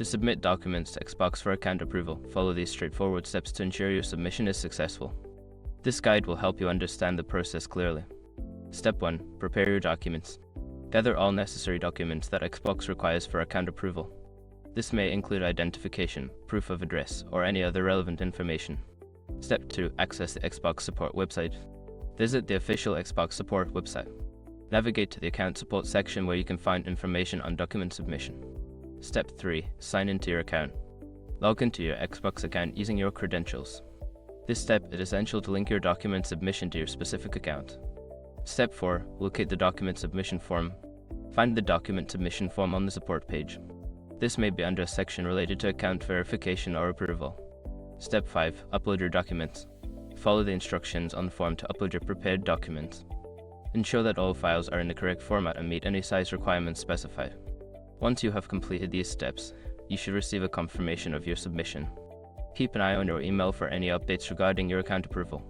To submit documents to Xbox for account approval, follow these straightforward steps to ensure your submission is successful. This guide will help you understand the process clearly. Step 1. Prepare your documents. Gather all necessary documents that Xbox requires for account approval. This may include identification, proof of address, or any other relevant information. Step 2. Access the Xbox support website. Visit the official Xbox support website. Navigate to the account support section where you can find information on document submission. Step 3. Sign into your account. Log into your Xbox account using your credentials. This step is essential to link your document submission to your specific account. Step 4. Locate the document submission form. Find the document submission form on the support page. This may be under a section related to account verification or approval. Step 5. Upload your documents. Follow the instructions on the form to upload your prepared documents. Ensure that all files are in the correct format and meet any size requirements specified. Once you have completed these steps, you should receive a confirmation of your submission. Keep an eye on your email for any updates regarding your account approval.